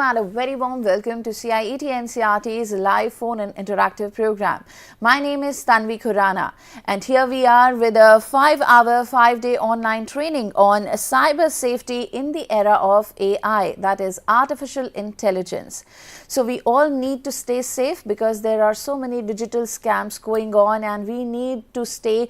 And a very warm welcome to CIET NCERT's live phone and interactive program. My name is Tanvi Khurana and here we are with a 5-hour, 5-day online training on cyber safety in the era of AI, that is artificial intelligence. So we all need to stay safe because there are so many digital scams going on and we need to stay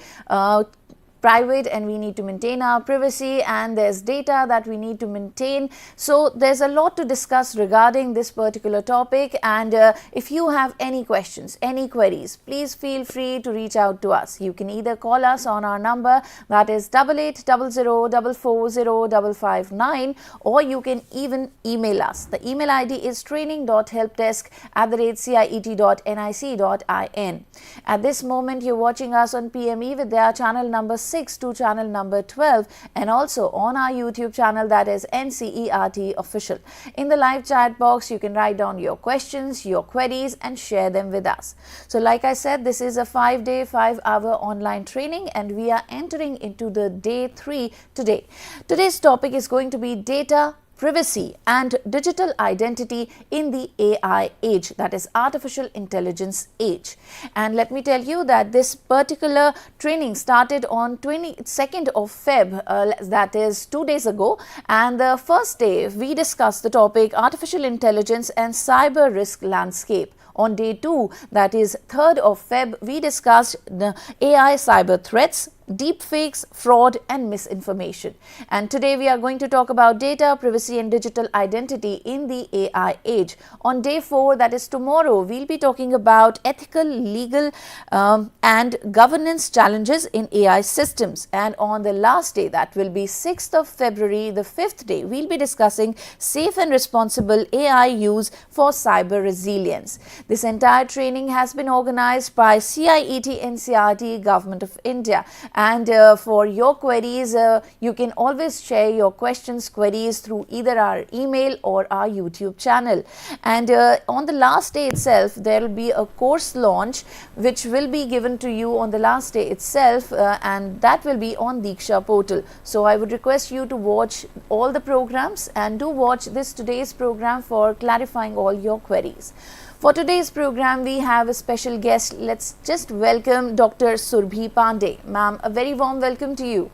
private and we need to maintain our privacy, and there's data that we need to maintain. So there's a lot to discuss regarding this particular topic, and if you have any questions, any queries, please feel free to reach out to us. You can either call us on our number, that is 8800440559, or you can even email us. The email ID is training.helpdesk@ciet.nic.in. At this moment you're watching us on PM eVidya channel number 6 to channel number 12, and also on our YouTube channel, that is NCERT official. In the live chat box you can write down your questions, your queries, and share them with us. So like I said, this is a 5-day, 5-hour online training and we are entering into the day 3 today. Today's topic is going to be data, privacy and digital identity in the AI age, that is artificial intelligence age. And let me tell you that this particular training started on 22nd of Feb, that is 2 days ago, and the first day we discussed the topic artificial intelligence and cyber risk landscape. On day 2, that is 3rd of Feb, we discussed the AI cyber threats, deepfakes, fraud and misinformation. And today we are going to talk about data, privacy and digital identity in the AI age. On day 4, that is tomorrow, we'll be talking about ethical, legal and governance challenges in AI systems. And on the last day, that will be 6th of February, the 5th day, we'll be discussing safe and responsible AI use for cyber resilience. This entire training has been organized by CIET NCERT, Government of India. And for your queries, you can always share your questions, queries through either our email or our YouTube channel. And on the last day itself, there will be a course launch which will be given to you on the last day itself, and that will be on DIKSHA portal. So I would request you to watch all the programs and do watch today's program for clarifying all your queries. For today's program, we have a special guest. Let's just welcome Dr. Surabhi Pandey. Ma'am, a very warm welcome to you.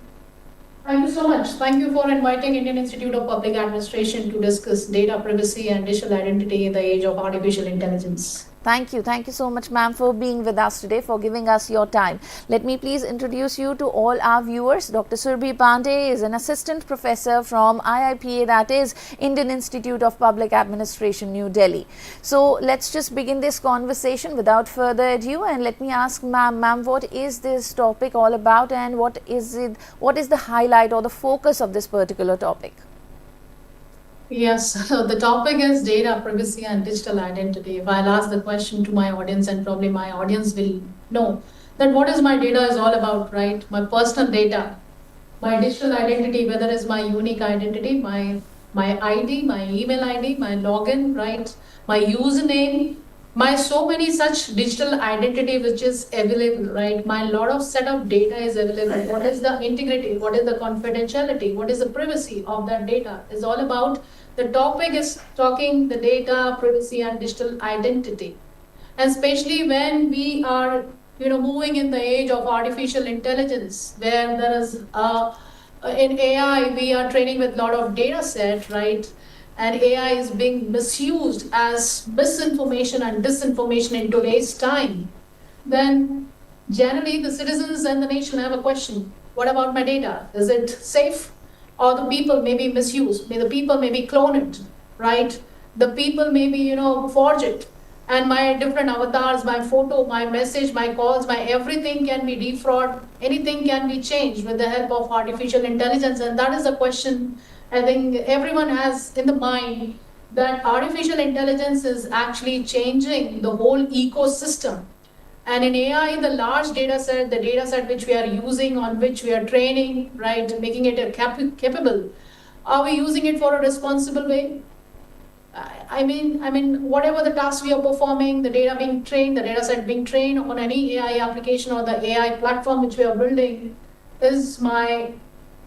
Thank you so much. Thank you for inviting Indian Institute of Public Administration to discuss data privacy and digital identity in the age of artificial intelligence. Thank you. Thank you so much, ma'am, for being with us today, for giving us your time. Let me please introduce you to all our viewers. Dr. Surabhi Pandey is an assistant professor from IIPA, that is Indian Institute of Public Administration, New Delhi. So let's just begin this conversation without further ado, and let me ask ma'am, what is this topic all about, and what is the highlight or the focus of this particular topic? Yes, so the topic is data privacy and digital identity. If I'll ask the question to my audience, and probably my audience will know that what is my data is all about, right? My personal data, my digital identity, whether it's my unique identity, my ID, my email ID, my login, right? My username, my so many such digital identity which is available, right? My lot of set of data is available. What is the integrity? What is the confidentiality? What is the privacy of that data? Is all about. The topic is talking the data, privacy and digital identity. And especially when we are, moving in the age of artificial intelligence, where there is, in AI, we are training with a lot of data set, right? And AI is being misused as misinformation and disinformation in today's time. Then generally the citizens and the nation have a question. What about my data? Is it safe? Or the people may be misused, the people may be cloned, right? The people may be, forge it. And my different avatars, my photo, my message, my calls, my everything can be defrauded. Anything can be changed with the help of artificial intelligence. And that is a question I think everyone has in the mind, that artificial intelligence is actually changing the whole ecosystem. And in AI, the large data set, the data set which we are using, on which we are training, right, making it capable, are we using it for a responsible way? I mean, whatever the tasks we are performing, the data being trained, the data set being trained on any AI application or the AI platform which we are building, is my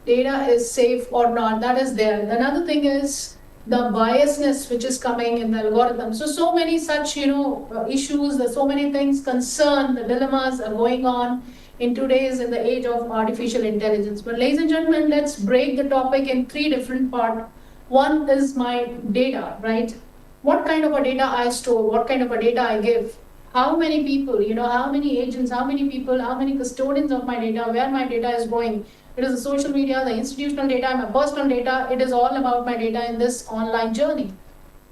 data is safe or not? That is there. Another thing is, the biasness which is coming in the algorithm. So many such, issues, there's so many things concern, the dilemmas are going on in the age of artificial intelligence. But ladies and gentlemen, let's break the topic in three different parts. One is my data, right? What kind of a data I store, what kind of a data I give, how many people, how many agents, how many people, how many custodians of my data, where my data is going. It is the social media, the institutional data, my personal data. It is all about my data in this online journey.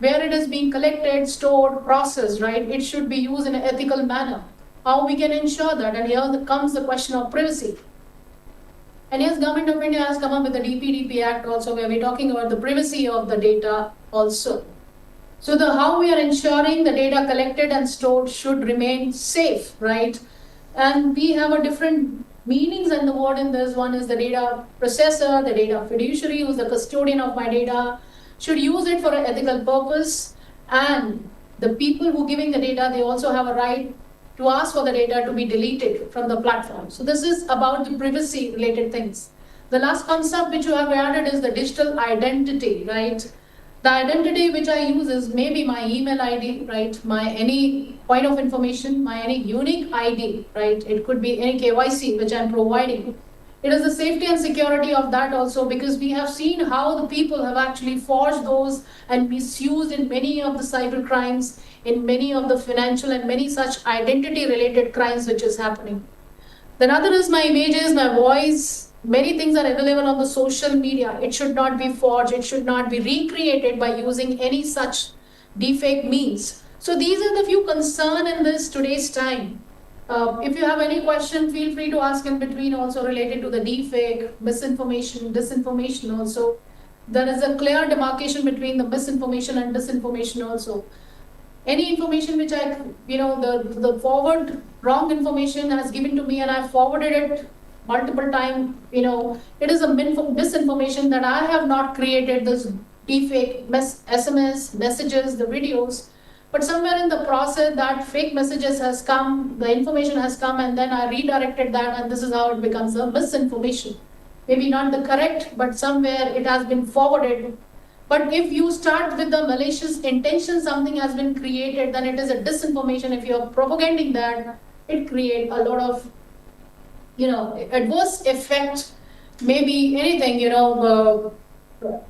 Where it is being collected, stored, processed, right? It should be used in an ethical manner. How we can ensure that? And here comes the question of privacy. And yes, Government of India has come up with the DPDP Act also, where we're talking about the privacy of the data also. So how we are ensuring the data collected and stored should remain safe, right? And we have a different meanings and the word in this. One is the data processor, the data fiduciary, who's the custodian of my data, should use it for an ethical purpose. And the people who are giving the data, they also have a right to ask for the data to be deleted from the platform. So this is about the privacy related things. The last concept which you have added is the digital identity, right? The identity which I use is maybe my email ID, right? My any point of information, my any unique ID, right? It could be any KYC which I'm providing. It is the safety and security of that also, because we have seen how the people have actually forged those and misused in many of the cyber crimes, in many of the financial and many such identity related crimes which is happening. Then other is my images, my voice. Many things are available on the social media. It should not be forged. It should not be recreated by using any such deepfake means. So these are the few concerns in this today's time. If you have any question, feel free to ask in between also related to the deepfake, misinformation, disinformation also. There is a clear demarcation between the misinformation and disinformation also. Any information which I, the forward wrong information has given to me and I forwarded it multiple times, it is a misinformation that I have not created this deepfake SMS messages, the videos, but somewhere in the process that fake messages has come, the information has come, and then I redirected that, and this is how it becomes a misinformation. Maybe not the correct, but somewhere it has been forwarded. But if you start with the malicious intention, something has been created, then it is a disinformation. If you are propagating that, it creates a lot of adverse effect, maybe anything,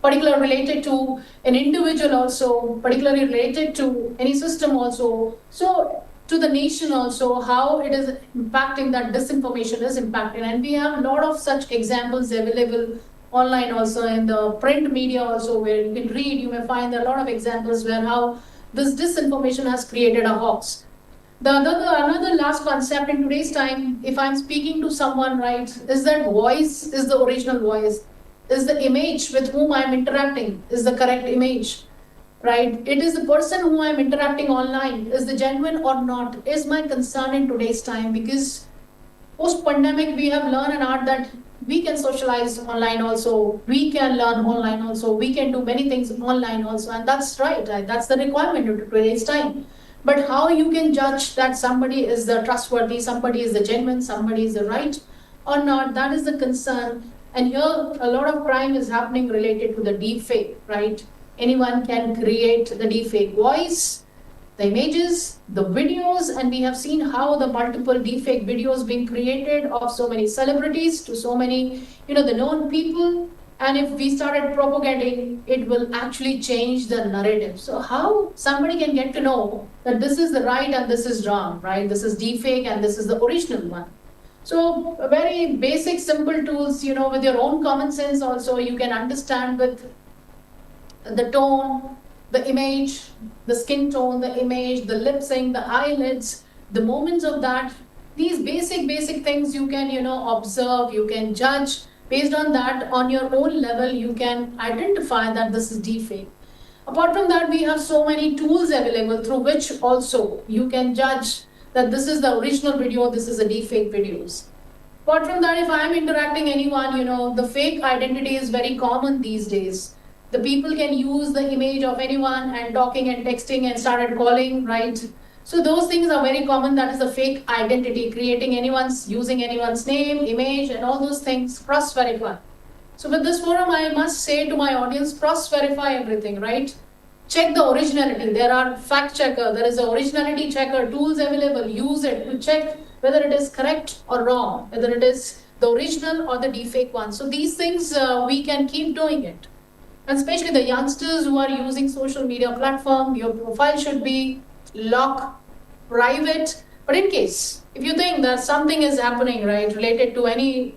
particular related to an individual also, particularly related to any system also. So to the nation also, how it is impacting, that disinformation is impacting. And we have a lot of such examples available online also, in the print media also, where you can read, you may find there are a lot of examples where how this disinformation has created a hoax. Another last concept in today's time, if I'm speaking to someone, right, is that voice is the original voice? Is the image with whom I'm interacting is the correct image, right? It is the person whom I'm interacting online, is the genuine or not, is my concern in today's time, because post-pandemic we have learned an art that we can socialize online also, we can learn online also, we can do many things online also, and that's right? That's the requirement of today's time. But how you can judge that somebody is the trustworthy, somebody is the genuine, somebody is the right or not, that is the concern. And here a lot of crime is happening related to the deepfake, right? Anyone can create the deepfake voice, the images, the videos, and we have seen how the multiple deepfake videos being created of so many celebrities to so many, the known people. And if we started propagating, it will actually change the narrative. So how somebody can get to know that this is the right and this is wrong, right? This is deepfake and this is the original one. So very basic, simple tools, with your own common sense also, you can understand with the tone, the image, the skin tone, the image, the lip sync, the eyelids, the movements of that. These basic things you can, observe, you can judge. Based on that, on your own level, you can identify that this is deepfake. Apart from that, we have so many tools available through which also you can judge that this is the original video, this is a deepfake videos. Apart from that, if I am interacting anyone, the fake identity is very common these days. The people can use the image of anyone and talking and texting and started calling, right? So those things are very common. That is the fake identity, using anyone's name, image, and all those things, cross-verify. So with this forum, I must say to my audience, cross-verify everything, right? Check the originality. There are fact checker, there is a originality checker, tools available, use it to check whether it is correct or wrong, whether it is the original or the deepfake one. So these things, we can keep doing it. And especially the youngsters who are using social media platform, your profile should be locked, private. But in case, if you think that something is happening, right, related to any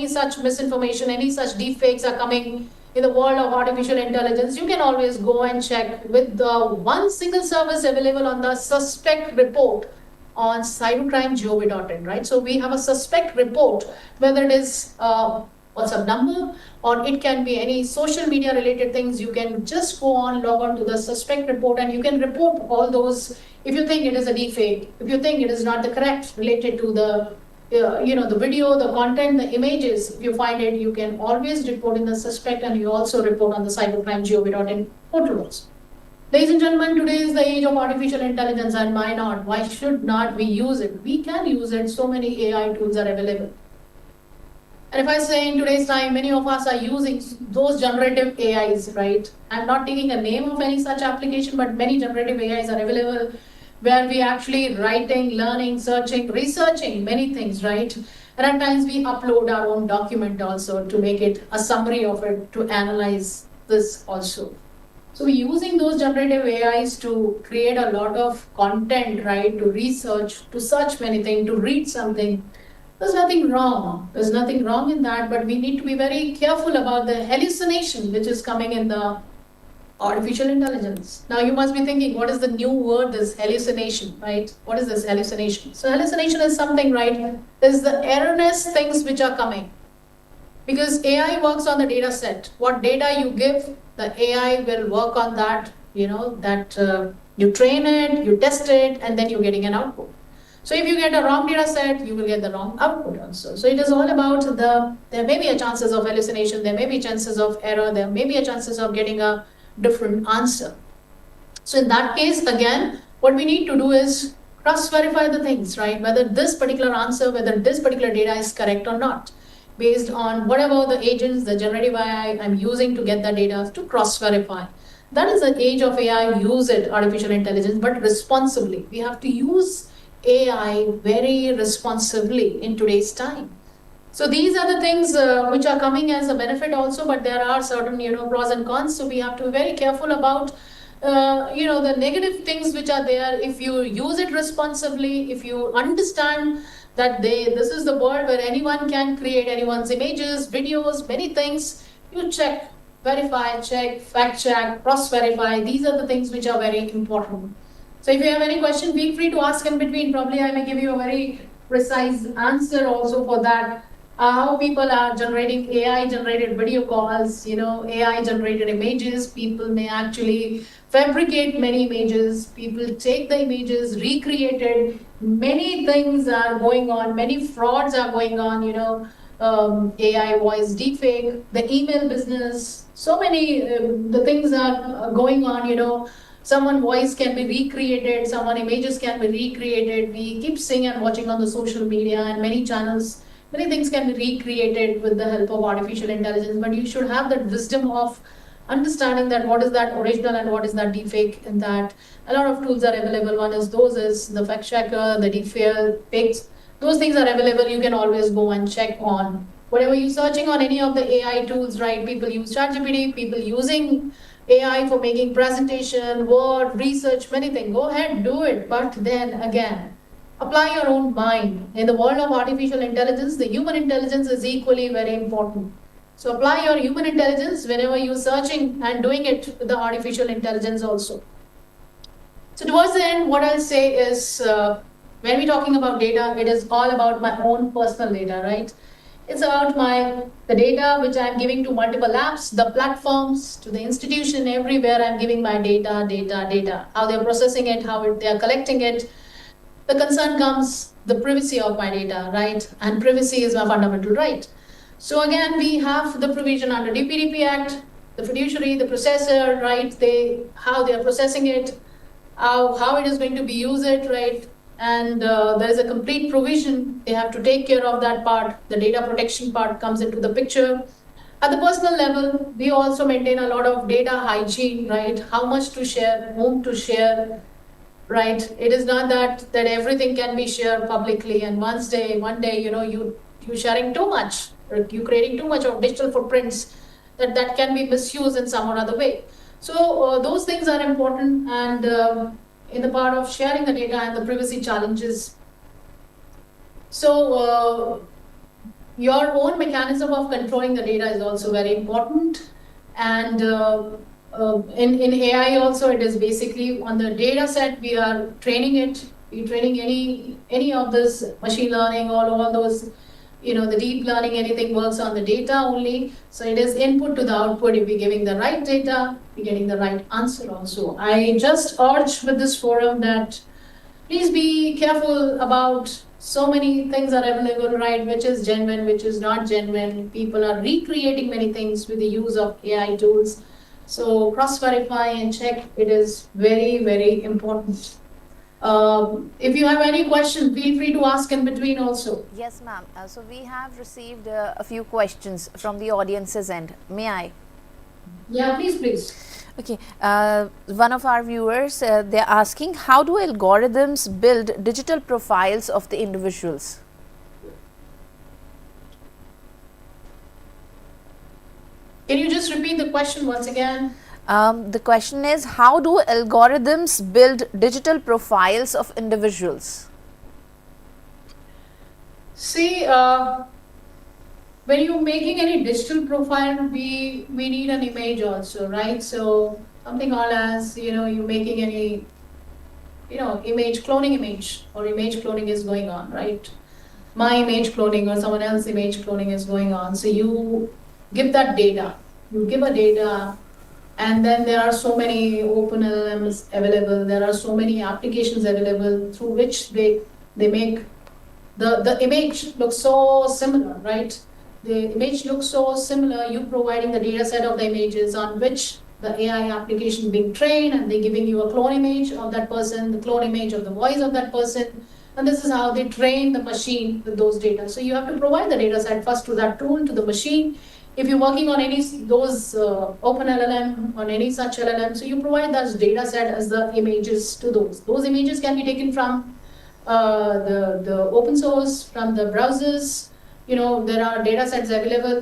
such misinformation, any such deepfakes are coming in the world of artificial intelligence, you can always go and check with the one single service available on the suspect report on cybercrime.gov.in, right? So we have a suspect report, whether it is WhatsApp number or it can be any social media related things. You can just go on, log on to the suspect report, and you can report all those. If you think it is a deepfake, if you think it is not the correct related to the the video, the content, the images, if you find it, you can always report in the suspect, and you also report on the cybercrime.gov.in portals. Ladies and gentlemen, today is the age of artificial intelligence, and why not? Why should not we use it? We can use it. So many AI tools are available. And if I say in today's time, many of us are using those generative AIs, right? I'm not taking a name of any such application, but many generative AIs are available where we actually writing, learning, searching, researching many things, right? And at times we upload our own document also to make it a summary of it, to analyze this also. So we're using those generative AIs to create a lot of content, right? To research, to search many things, to read something. There's nothing wrong. There's nothing wrong in that, but we need to be very careful about the hallucination which is coming in the artificial intelligence. Now you must be thinking, what is the new word, this hallucination, right? What is this hallucination? So hallucination is something, right? There's the erroneous things which are coming. Because AI works on the data set. What data you give, the AI will work on that, you train it, you test it, and then you're getting an output. So if you get a wrong data set, you will get the wrong output also. So it is all about there may be a chances of hallucination, there may be chances of error, there may be a chances of getting a different answer. So in that case, again, what we need to do is cross-verify the things, right? Whether this particular answer, whether this particular data is correct or not, based on whatever the agents, the generative AI I'm using to get the data to cross-verify. That is the age of AI, use it, artificial intelligence, but responsibly. We have to use AI very responsibly in today's time. So these are the things which are coming as a benefit also, but there are certain pros and cons. So we have to be very careful about the negative things which are there. If you use it responsibly, if you understand that this is the world where anyone can create anyone's images, videos, many things, you check, verify, check, fact check, cross-verify. These are the things which are very important. So if you have any question, feel free to ask in between. Probably I may give you a very precise answer also for that. How people are generating AI-generated video calls, AI-generated images. People may actually fabricate many images. People take the images, recreate it. Many things are going on. Many frauds are going on, AI voice deepfake, the email business. So many the things are going on, Someone voice can be recreated, someone images can be recreated. We keep seeing and watching on the social media and many channels. Many things can be recreated with the help of artificial intelligence, but you should have that wisdom of understanding that what is that original and what is that deepfake, and that a lot of tools are available. One is the fact checker, the deepfakes. Those things are available. You can always go and check on whatever you're searching on any of the AI tools, right? People use ChatGPT, people using AI for making presentation, Word, research, many things. Go ahead, do it. But then again, apply your own mind. In the world of artificial intelligence, the human intelligence is equally very important. So apply your human intelligence whenever you're searching and doing it with the artificial intelligence also. So towards the end, what I'll say is, when we're talking about data, it is all about my own personal data, right? It's about the data which I'm giving to multiple apps, the platforms, to the institution, everywhere I'm giving my data. How they're processing it, how they're collecting it. The concern comes the privacy of my data, right? And privacy is my fundamental right. So again, we have the provision under DPDP Act, the fiduciary, the processor, right? How they are processing it, how it is going to be used, right? And there is a complete provision. They have to take care of that part. The data protection part comes into the picture. At the personal level, we also maintain a lot of data hygiene, right? How much to share, whom to share, right? It is not that everything can be shared publicly, and one day, you sharing too much, or you creating too much of digital footprints that can be misused in some or other way. So those things are important, and in the part of sharing the data and the privacy challenges. So your own mechanism of controlling the data is also very important, and in AI also, it is basically on the data set we are training it. We're training any of this machine learning or all those, the deep learning, anything works on the data only. So it is input to the output. If we're giving the right data, we're getting the right answer also. I just urge with this forum that please be careful about so many things are available, right? Which is genuine, which is not genuine. People are recreating many things with the use of AI tools. So cross-verify and check. It is very, very important. If you have any question, feel free to ask in between also. Yes, ma'am. So we have received a few questions from the audience's end. May I? Yeah, please. Okay, one of our viewers, they're asking, how do algorithms build digital profiles of the individuals? Can you just repeat the question once again? The question is, how do algorithms build digital profiles of individuals? See, when you're making any digital profile, we need an image also, right? So something called as, you're making any, image cloning or image cloning is going on, right? My image cloning or someone else's image cloning is going on. So you give that data, you give a data, and then there are so many open LLMs available. There are so many applications available through which they make the image look so similar, right? The image looks so similar, you providing the data set of the images on which the AI application being trained, and they're giving you a clone image of that person, the clone image of the voice of that person, and this is how they train the machine with those data. So you have to provide the data set first to that tool, to the machine. If you're working on any those open LLM, on any such LLM, so you provide that data set as the images to those. Those images can be taken from the open source, from the browsers. There are data sets available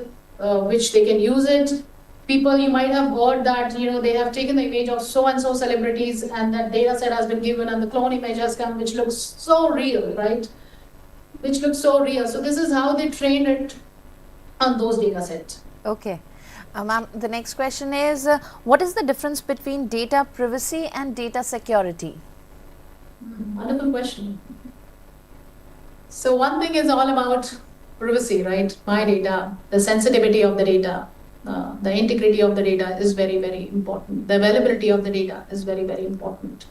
which they can use it. People, you might have heard that, they have taken the image of so-and-so celebrities, and that data set has been given, and the clone image has come, which looks so real, right? Which looks so real. So this is how they train it on those data sets. Okay. Ma'am, the next question is, what is the difference between data privacy and data security? Wonderful question. So one thing is all about privacy, right? My data, the sensitivity of the data, the integrity of the data is very, very important. The availability of the data is very, very important.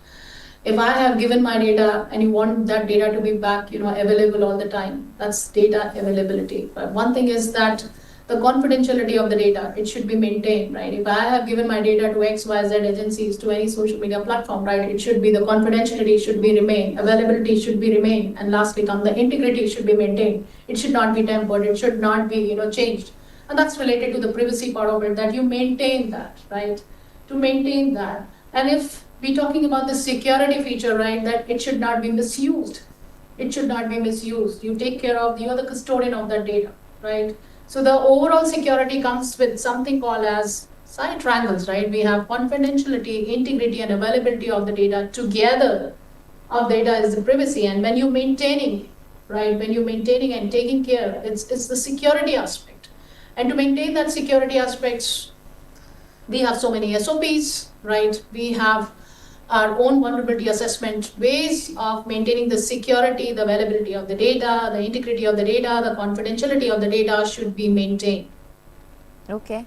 If I have given my data and you want that data to be back, available all the time, that's data availability. But one thing is that the confidentiality of the data, it should be maintained, right? If I have given my data to XYZ agencies, to any social media platform, right, it should be the confidentiality should be remain, availability should be remain, and lastly come the integrity should be maintained. It should not be tempered, it should not be, changed. And that's related to the privacy part of it, that you maintain that, right? To maintain that. And if we're talking about the security feature, right, that it should not be misused. It should not be misused. You take care of, you are the custodian of that data, right? So the overall security comes with something called as side triangles, right? We have confidentiality, integrity, and availability of the data together. Of data is the privacy, and when you're maintaining, right? When you're maintaining and taking care, it's the security aspect. And to maintain that security aspects, we have so many SOPs, right? We have our own vulnerability assessment ways of maintaining the security, the availability of the data, the integrity of the data, the confidentiality of the data should be maintained. Okay.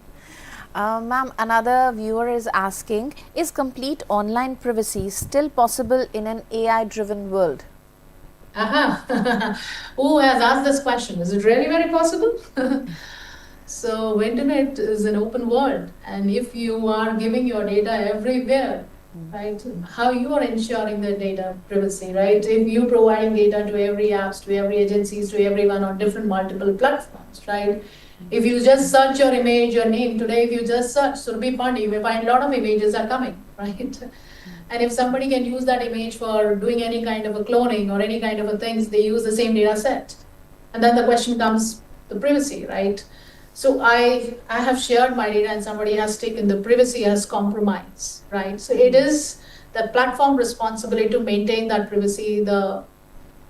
Ma'am, another viewer is asking, is complete online privacy still possible in an AI-driven world? Who has asked this question? Is it really very possible? So internet is an open world, and if you are giving your data everywhere, right, how you are ensuring the data privacy, right? If you providing data to every apps, to every agencies, to everyone on different multiple platforms, right? If you just search your image, your name today, if you just search Surabhi Pandey, you will find a lot of images are coming, right? And if somebody can use that image for doing any kind of a cloning or any kind of a things, they use the same data set. And then the question comes, the privacy, right? So I have shared my data and somebody has taken the privacy as compromise, right? So it is the platform responsibility to maintain that privacy, the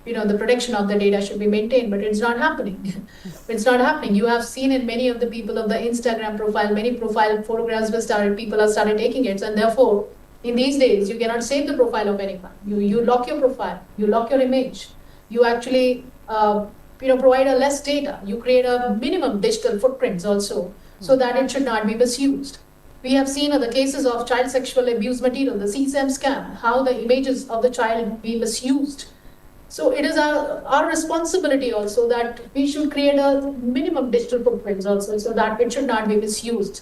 protection of the data should be maintained, but it's not happening. It's not happening. You have seen in many of the people of the Instagram profile, many profile photographs were started, people have started taking it, and therefore, in these days, you cannot save the profile of anyone. You lock your profile, you lock your image, you actually provide a less data. You create a minimum digital footprints also, so that it should not be misused. We have seen in the cases of child sexual abuse material, the CSAM scam, how the images of the child be misused. So it is our responsibility also that we should create a minimum digital footprints also, so that it should not be misused.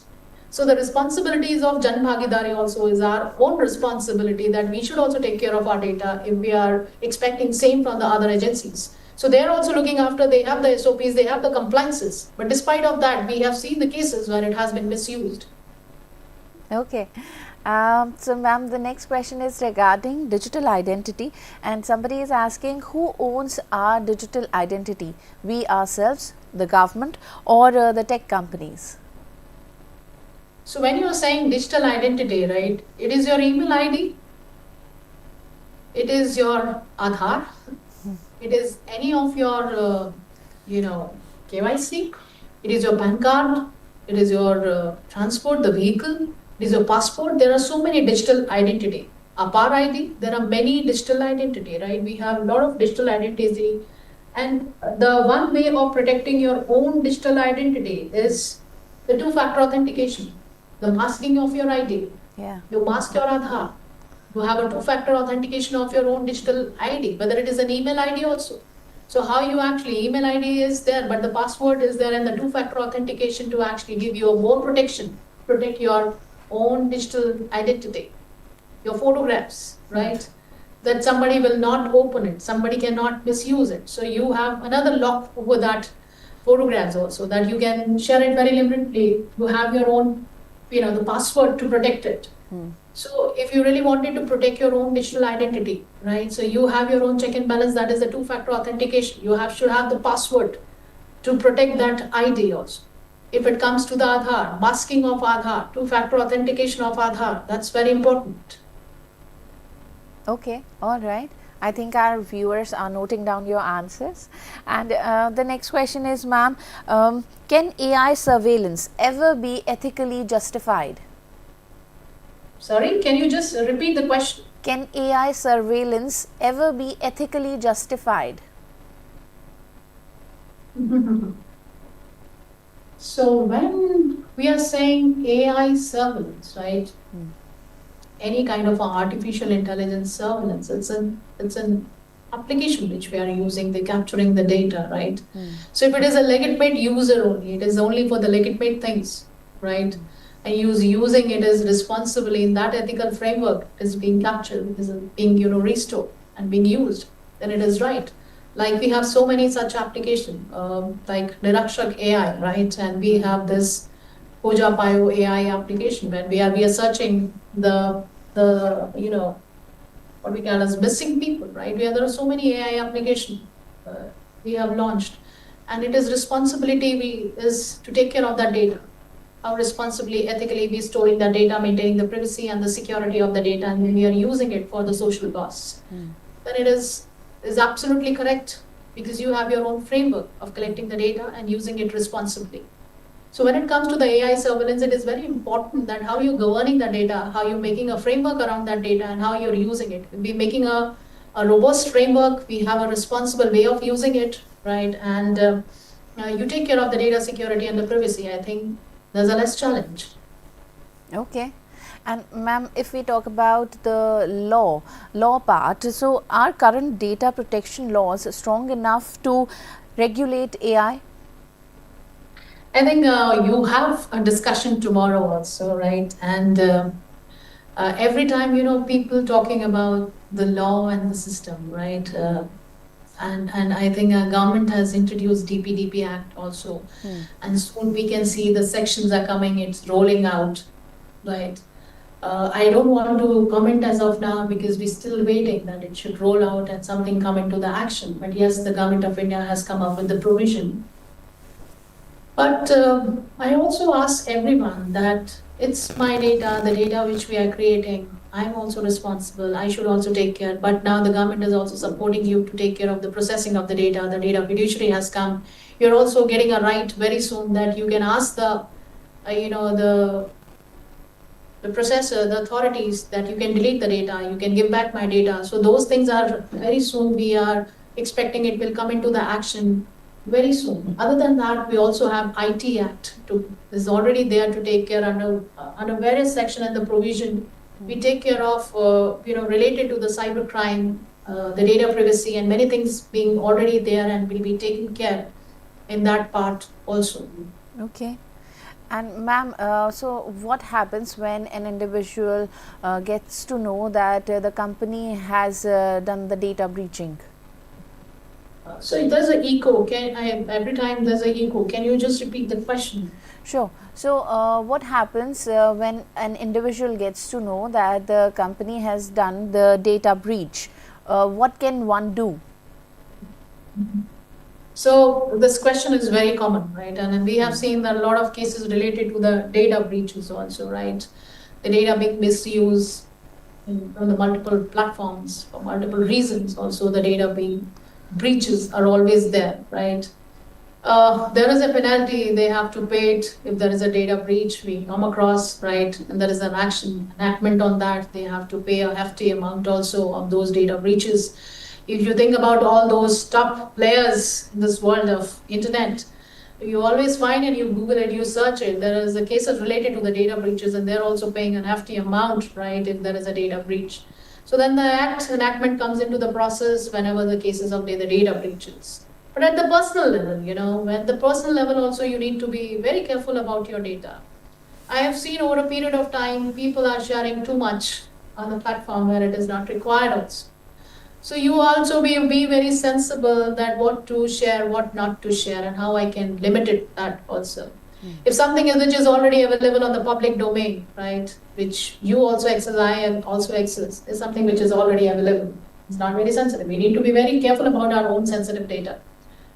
So the responsibilities of Jan Bhagidari also is our own responsibility, that we should also take care of our data if we are expecting same from the other agencies. So they are also looking after, they have the SOPs, they have the compliances. But despite of that, we have seen the cases where it has been misused. Okay. So ma'am, the next question is regarding digital identity, and somebody is asking, who owns our digital identity? We ourselves, the government, or the tech companies? So when you are saying digital identity, right, it is your email ID, it is your Aadhaar, it is any of your, KYC, it is your PAN card, it is your transport, the vehicle, it is your passport. There are so many digital identity. APAR ID, there are many digital identity, right? We have a lot of digital identity. And the one way of protecting your own digital identity is the two-factor authentication, the masking of your ID. Yeah. You mask your Aadhaar. You have a two-factor authentication of your own digital ID, whether it is an email ID also. So how you actually, email ID is there, but the password is there, and the two-factor authentication to actually give you a more protection, protect your own digital identity, your photographs, right? That somebody will not open it, somebody cannot misuse it. So you have another lock over that photographs also, that you can share it very limitedly. You have your own, the password to protect it. So if you really wanted to protect your own digital identity, right? So you have your own check and balance, that is the two-factor authentication. You should have the password to protect that ID also. If it comes to the Aadhaar, masking of Aadhaar, two-factor authentication of Aadhaar, that's very important. Okay, all right. I think our viewers are noting down your answers. And the next question is, ma'am, can AI surveillance ever be ethically justified? Sorry, can you just repeat the question? Can AI surveillance ever be ethically justified? So when we are saying AI surveillance, right? Any kind of artificial intelligence surveillance, it's an application which we are using, they're capturing the data, right? So if it is a legitimate user only, it is only for the legitimate things, right? And using it as responsibly in that ethical framework is being captured, is being restored and being used, then it is right. Like we have so many such applications, like DIKSHA AI, right? And we have this Koja Payo AI application when we are searching the what we call as missing people, right? There are so many AI applications we have launched, and it is responsibility is to take care of that data. How responsibly, ethically we storing the data, maintaining the privacy and the security of the data, and when we are using it for the social cause, then it is absolutely correct, because you have your own framework of collecting the data and using it responsibly. So when it comes to the AI surveillance, it is very important that how you're governing the data, how you're making a framework around that data, and how you're using it. We're making a robust framework, we have a responsible way of using it, right? And you take care of the data security and the privacy, I think there's a less challenge. Okay. And ma'am, if we talk about the law part, so are current data protection laws strong enough to regulate AI? I think you have a discussion tomorrow also, right? And every time, people talking about the law and the system, right? And I think our government has introduced DPDP Act also. And soon we can see the sections are coming, it's rolling out, right? I don't want to comment as of now because we're still waiting that it should roll out and something come into the action. But yes, the government of India has come up with the provision. But I also ask everyone that it's my data, the data which we are creating. I'm also responsible. I should also take care. But now the government is also supporting you to take care of the processing of the data. The data fiduciary has come. You're also getting a right very soon that you can ask the, the processor, the authorities, that you can delete the data, you can give back my data. So those things are very soon. We are expecting it will come into the action very soon. Other than that, we also have IT Act is already there to take care under various section and the provision. We take care of related to the cyber crime, the data privacy, and many things being already there and will be taken care in that part also. Okay. And ma'am, so what happens when an individual gets to know that the company has done the data breaching? So there's an echo. Every time there's an echo. Can you just repeat the question? Sure. So what happens when an individual gets to know that the company has done the data breach? What can one do? So this question is very common, right? And we have seen that a lot of cases related to the data breaches also, right? The data being misused on the multiple platforms for multiple reasons. Also, the data being breaches are always there, right? There is a penalty, they have to pay it if there is a data breach we come across, right? And there is an enactment on that, they have to pay a hefty amount also of those data breaches. If you think about all those top players in this world of internet, you always find and you Google it, you search it, there is a cases related to the data breaches and they're also paying an hefty amount, right, if there is a data breach. So then the enactment comes into the process whenever the cases of the data breaches. But at the personal level, at the personal level also you need to be very careful about your data. I have seen over a period of time, people are sharing too much on the platform where it is not required also. So you also be very sensible that what to share, what not to share, and how I can limit it that also. If something which is already available on the public domain, right, which you also access, I also access, is something which is already available. It's not very sensitive. We need to be very careful about our own sensitive data.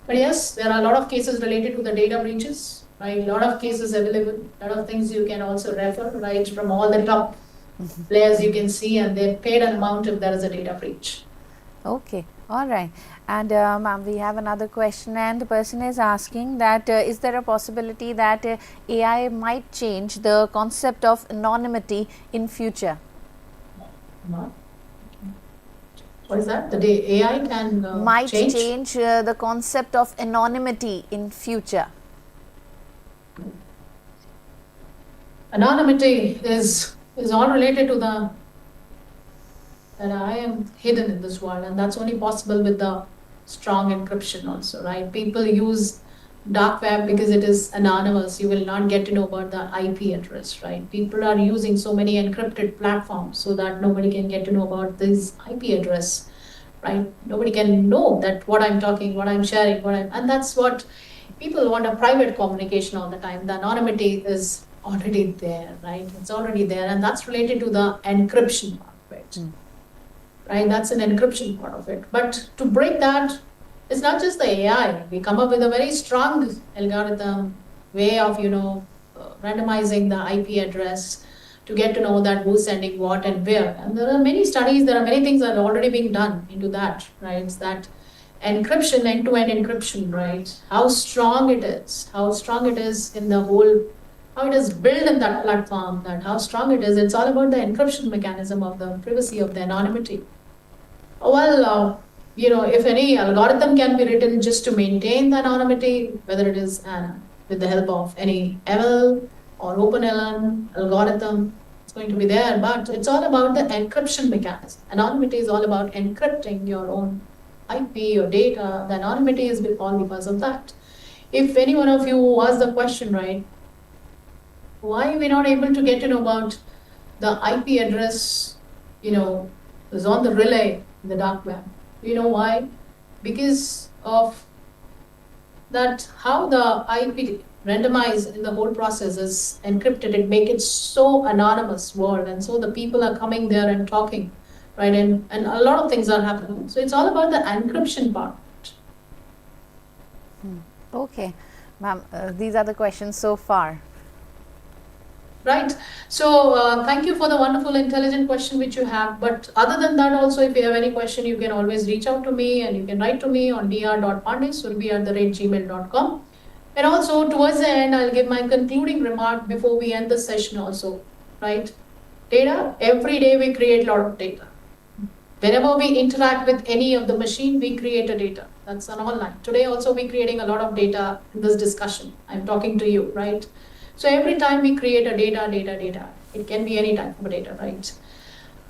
But yes, there are a lot of cases related to the data breaches, right? A lot of cases available, a lot of things you can also refer, right, from all the top players you can see, and they're paid an amount if there is a data breach. Okay, all right. And ma'am, we have another question, and the person is asking that is there a possibility that AI might change the concept of anonymity in future? What is that? The AI can might change the concept of anonymity in future. Anonymity is all related to that I am hidden in this world, and that's only possible with the strong encryption also, right? People use dark web because it is anonymous. You will not get to know about the IP address, right? People are using so many encrypted platforms so that nobody can get to know about this IP address, right? Nobody can know that what I'm talking, what I'm sharing, and that's what people want, a private communication all the time. The anonymity is already there, right? It's already there, and that's related to the encryption part of it. Right? That's an encryption part of it. But to break that, it's not just the AI. We come up with a very strong algorithm way of, randomizing the IP address to get to know that who's sending what and where. And there are many studies, there are many things that are already being done into that, right? It's that encryption, end-to-end encryption, right? How strong it is in the whole, how it is built in that platform, that how strong it is. It's all about the encryption mechanism of the privacy of the anonymity. Well, if any algorithm can be written just to maintain the anonymity, whether it is with the help of any ML or OpenLM algorithm, it's going to be there. But it's all about the encryption mechanism. Anonymity is all about encrypting your own IP, your data. The anonymity is all because of that. If any one of you asked the question, right, why are we not able to get to know about the IP address, is on the relay in the dark web? Do you know why? because of that how the IP randomized in the whole process is encrypted. It make it so anonymous world, and so the people are coming there and talking, right? And a lot of things are happening. So it's all about the encryption part. Okay, ma'am, these are the questions so far. Right. So thank you for the wonderful, intelligent question which you have. But other than that, also, if you have any question, you can always reach out to me, and you can write to me on dr.pandey@gmail.com. And also, towards the end, I'll give my concluding remark before we end the session also, right? Data, every day we create a lot of data. Whenever we interact with any of the machine, we create a data. That's an online. Today also, we're creating a lot of data in this discussion. I'm talking to you, right? So every time we create a data, it can be any type of data, right?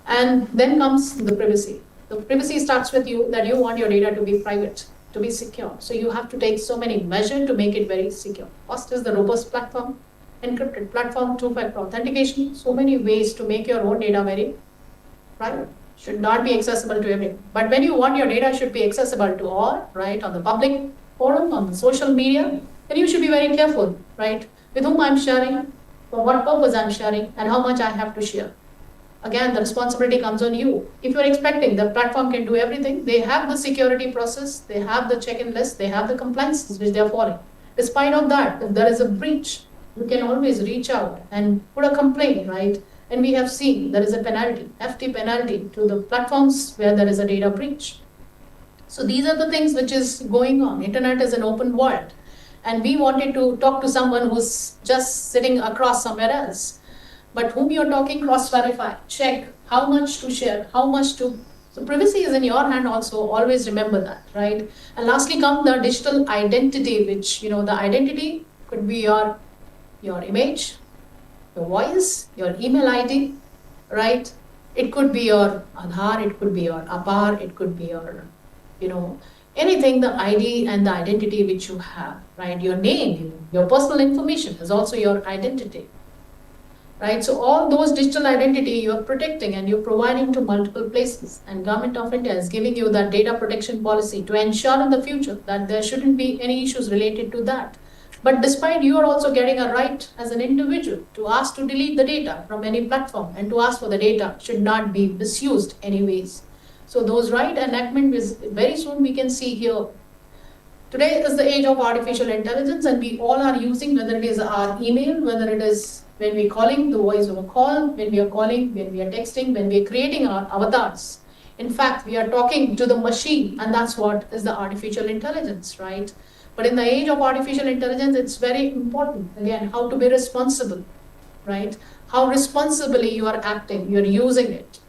And then comes the privacy. The privacy starts with you, that you want your data to be private, to be secure. So you have to take so many measures to make it very secure. First is the robust platform, encrypted platform, two-factor authentication, so many ways to make your own data very private. Should not be accessible to everyone. But when you want your data should be accessible to all, right, on the public forum, on the social media, then you should be very careful, right, with whom I'm sharing, for what purpose I'm sharing, and how much I have to share. Again, the responsibility comes on you. If you're expecting the platform can do everything, they have the security process, they have the check-in list, they have the compliances which they're following. Despite of that, if there is a breach, you can always reach out and put a complaint, right? And we have seen there is a penalty, hefty penalty to the platforms where there is a data breach. So these are the things which is going on. Internet is an open world. And we wanted to talk to someone who's just sitting across somewhere else. But whom you're talking, cross-verify, check how much to share, how much to... So privacy is in your hand also, always remember that, right? And lastly come the digital identity, which, the identity could be your image, your voice, your email ID, right? It could be your Aadhaar, it could be your APAR, it could be your, anything, the ID and the identity which you have, right? Your name, your personal information is also your identity, right? So all those digital identity you're protecting and you're providing to multiple places. And Government of India is giving you that data protection policy to ensure in the future that there shouldn't be any issues related to that. But despite you are also getting a right as an individual to ask to delete the data from any platform and to ask for the data should not be misused anyways. So those right enactment is very soon we can see here. Today is the age of artificial intelligence and we all are using, whether it is our email, whether it is when we're calling, the voice over call, when we are calling, when we are texting, when we are creating our avatars. In fact, we are talking to the machine and that's what is the artificial intelligence, right? But in the age of artificial intelligence, it's very important, again, how to be responsible, right? How responsibly you are acting, you're using it.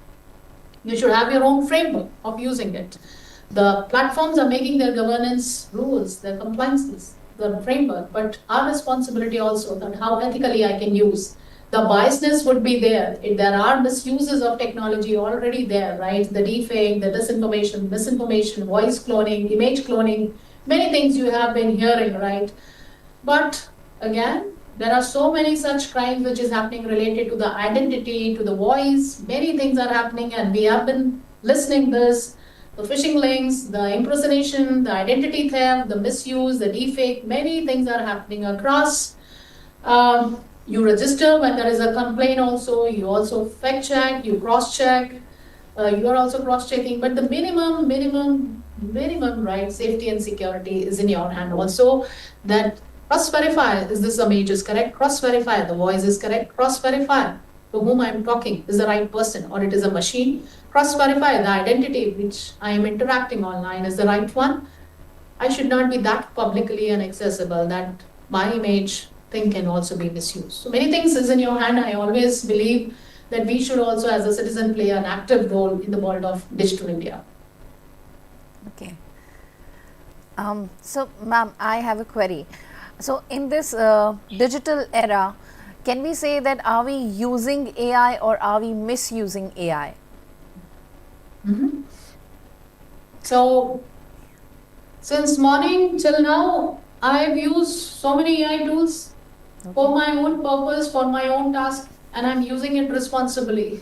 You should have your own framework of using it. The platforms are making their governance rules, their compliances, the framework, but our responsibility also that how ethically I can use. The biasness would be there. There are misuses of technology already there, right? The deepfake, the disinformation, misinformation, voice cloning, image cloning, many things you have been hearing, right? But again, there are so many such crimes which is happening related to the identity, to the voice. Many things are happening and we have been listening this, the phishing links, the impersonation, the identity theft, the misuse, the deepfake, many things are happening across. You register when there is a complaint also, you also fact check, you cross check, you are also cross checking, but the minimum, right, safety and security is in your hand also. That cross-verify, is this image is correct? Cross-verify, the voice is correct. Cross-verify, to whom I am talking is the right person or it is a machine. Cross-verify, the identity which I am interacting online is the right one. I should not be that publicly inaccessible that my image thing can also be misused. So many things is in your hand. I always believe that we should also as a citizen play an active role in the world of digital India. Okay. So, ma'am, I have a query. So, in this digital era, can we say that are we using AI or are we misusing AI? So, since morning till now, I've used so many AI tools for my own purpose, for my own task, and I'm using it responsibly.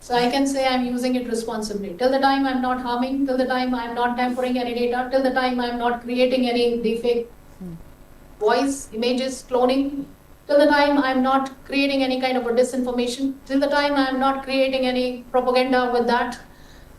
So I can say I'm using it responsibly. Till the time I'm not harming, till the time I'm not tampering any data, till the time I'm not creating any deepfake voice, images, cloning, till the time I'm not creating any kind of a disinformation, till the time I'm not creating any propaganda with that.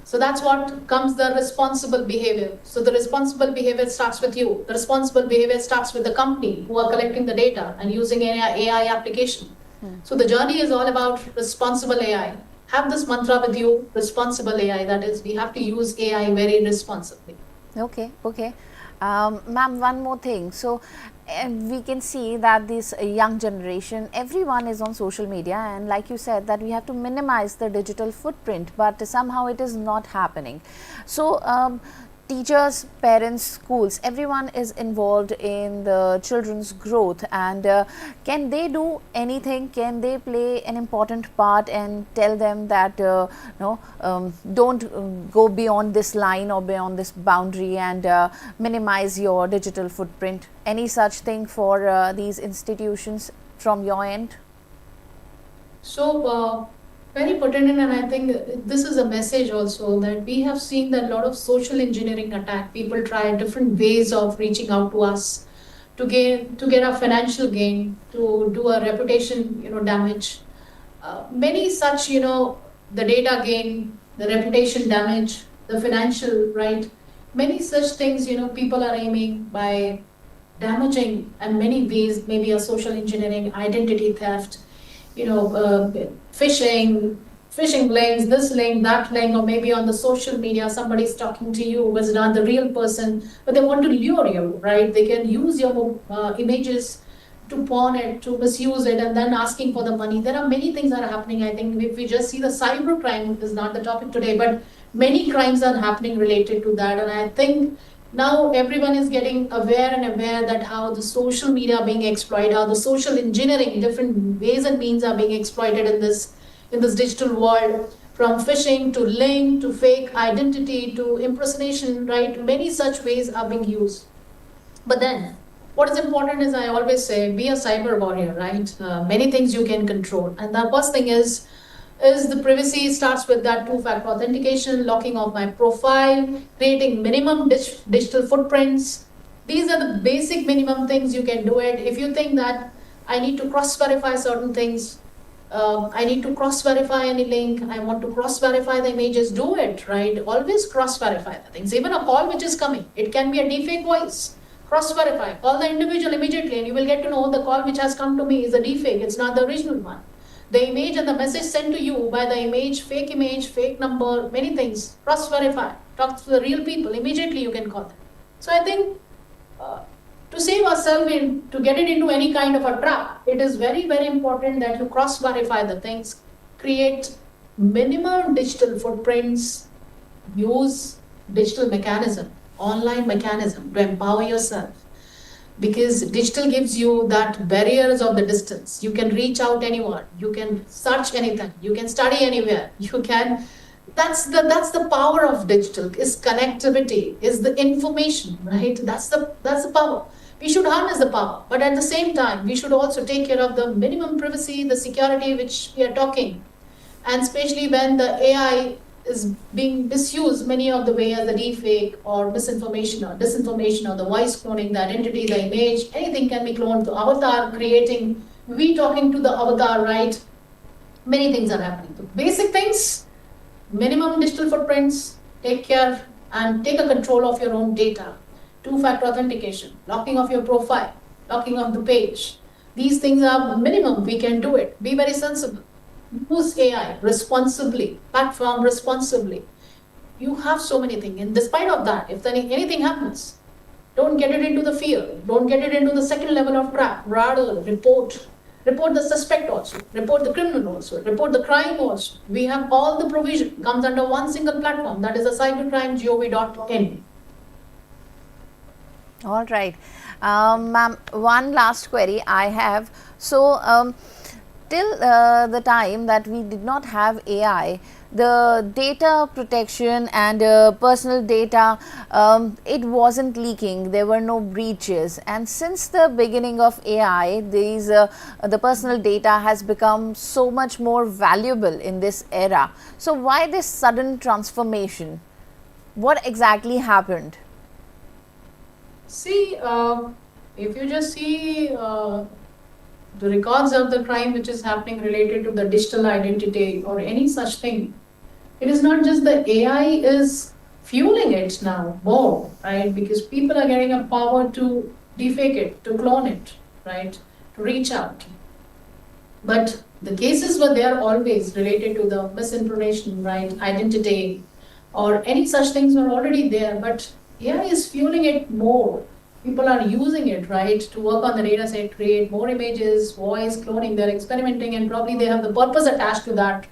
So that's what comes the responsible behavior. So the responsible behavior starts with you. The responsible behavior starts with the company who are collecting the data and using AI application. So the journey is all about responsible AI. Have this mantra with you, responsible AI. That is, we have to use AI very responsibly. Okay, okay. Ma'am, one more thing. So, we can see that this young generation, everyone is on social media, and like you said, that we have to minimize the digital footprint, but somehow it is not happening. So, teachers, parents, schools, everyone is involved in the children's growth, and can they do anything? Can they play an important part and tell them that no, don't go beyond this line or beyond this boundary, and minimize your digital footprint? Any such thing for these institutions from your end? So, very pertinent, and I think this is a message also that we have seen that a lot of social engineering attack. People try different ways of reaching out to us to get a financial gain, to do a reputation, damage. Many such, the data gain, the reputation damage, the financial, right? Many such things, people are aiming by damaging in many ways, maybe a social engineering, identity theft, phishing links, this link, that link, or maybe on the social media, somebody's talking to you who is not the real person, but they want to lure you, right? They can use your images to pawn it, to misuse it, and then asking for the money. There are many things that are happening. I think if we just see the cyber crime is not the topic today, but many crimes are happening related to that. And I think now everyone is getting aware that how the social media are being exploited, how the social engineering, different ways and means are being exploited in this digital world, from phishing to link to fake identity to impersonation, right? Many such ways are being used. But then what is important is, I always say, be a cyber warrior, right? Many things you can control. And the first thing is the privacy. Starts with that two-factor authentication, locking of my profile, creating minimum digital footprints. These are the basic minimum things you can do it. If you think that I need to cross-verify certain things, I need to cross-verify any link, I want to cross-verify the images, do it, right? Always cross-verify the things. Even a call which is coming, it can be a deepfake voice. Cross-verify, call the individual immediately, and you will get to know the call which has come to me is a deepfake, it's not the original one. The image and the message sent to you by the image, fake number, many things. Cross-verify, talk to the real people, immediately you can call them. So I think to save ourselves, to get it into any kind of a trap, it is very, very important that you cross-verify the things, create minimum digital footprints, use digital mechanism, online mechanism to empower yourself. Because digital gives you that barriers of the distance. You can reach out anyone, you can search anything, you can study anywhere, you can. That's the power of digital, is connectivity, is the information, right? That's the power. We should harness the power, but at the same time, we should also take care of the minimum privacy, the security which we are talking. And especially when the AI is being misused many of the way as the deepfake or misinformation or disinformation or the voice cloning, the identity, the image, anything can be cloned to avatar, creating, we talking to the avatar, right? Many things are happening. The basic things, minimum digital footprints, take care and take a control of your own data. Two-factor authentication, locking of your profile, locking of the page. These things are minimum, we can do it. Be very sensible. Use AI responsibly, platform responsibly. You have so many things, and despite of that, if anything happens, don't get it into the fear, don't get it into the second level of trap. Rather, report the suspect also, report the criminal also, report the crime also. We have all the provision, comes under one single platform, that is a cybercrime.gov.in. All right. Ma'am, one last query I have. So, till the time that we did not have AI, the data protection and personal data, it wasn't leaking, there were no breaches. And since the beginning of AI, the personal data has become so much more valuable in this era. So why this sudden transformation? What exactly happened? See, if you just see the records of the crime which is happening related to the digital identity or any such thing, it is not just the AI is fueling it now more, right? Because people are getting a power to defake it, to clone it, right? To reach out. But the cases were there always related to the misinformation, right? Identity or any such things were already there, but AI is fueling it more. People are using it, right, to work on the data set, create more images, voice, cloning, they're experimenting, and probably they have the purpose attached to that.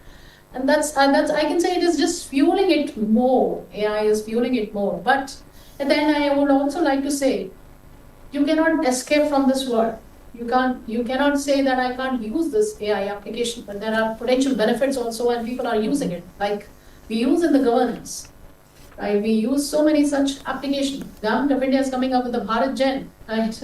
And that's I can say it is just fueling it more. AI is fueling it more. But then I would also like to say, you cannot escape from this world. You cannot say that I can't use this AI application, but there are potential benefits also, and people are using it. Like we use in the governance, right? We use so many such applications. Government of India is coming up with the Bharat Gen, right?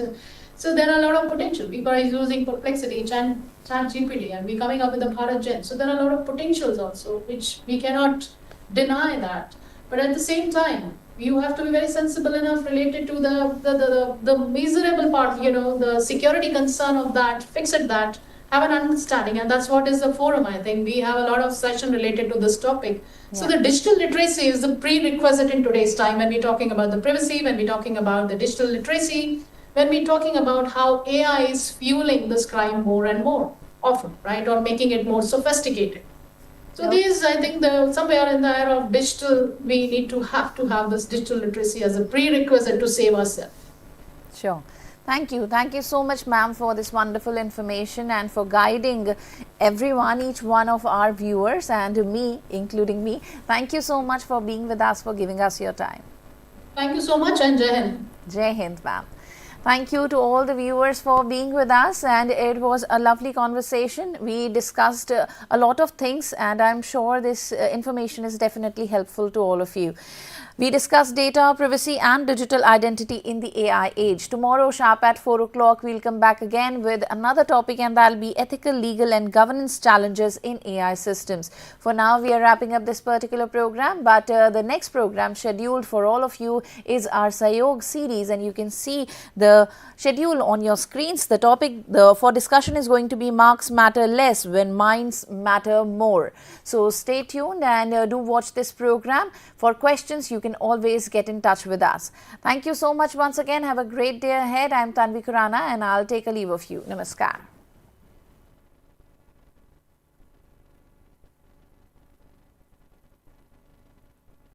So there are a lot of potential. People are using Perplexity, ChatGPT, and we're coming up with the Bharat Gen. So there are a lot of potentials also, which we cannot deny that. But at the same time, you have to be very sensible enough related to the miserable part, the security concern of that, fix it that, have an understanding, and that's what is the forum. I think we have a lot of session related to this topic. Yeah. So the digital literacy is the prerequisite in today's time when we're talking about the privacy, when we're talking about the digital literacy, when we're talking about how AI is fueling this crime more and more often, right, or making it more sophisticated. So these, I think, somewhere in the era of digital, we need to have this digital literacy as a prerequisite to save ourselves. Sure. Thank you. Thank you so much, ma'am, for this wonderful information and for guiding everyone, each one of our viewers and me, including me. Thank you so much for being with us, for giving us your time. Thank you so much, and Jai Hind. Jai Hind, ma'am. Thank you to all the viewers for being with us, and it was a lovely conversation. We discussed a lot of things, and I'm sure this information is definitely helpful to all of you. We discussed data, privacy and digital identity in the AI age. Tomorrow sharp at 4 o'clock, we'll come back again with another topic, and that'll be ethical, legal and governance challenges in AI systems. For now, we are wrapping up this particular program, but the next program scheduled for all of you is our Sayog series, and you can see the schedule on your screens. The topic for discussion is going to be marks matter less when minds matter more. So stay tuned and do watch this program. For questions, you can always get in touch with us. Thank you so much once again. Have a great day ahead. I am Tanvi Khurana and I'll take a leave of you. Namaskar.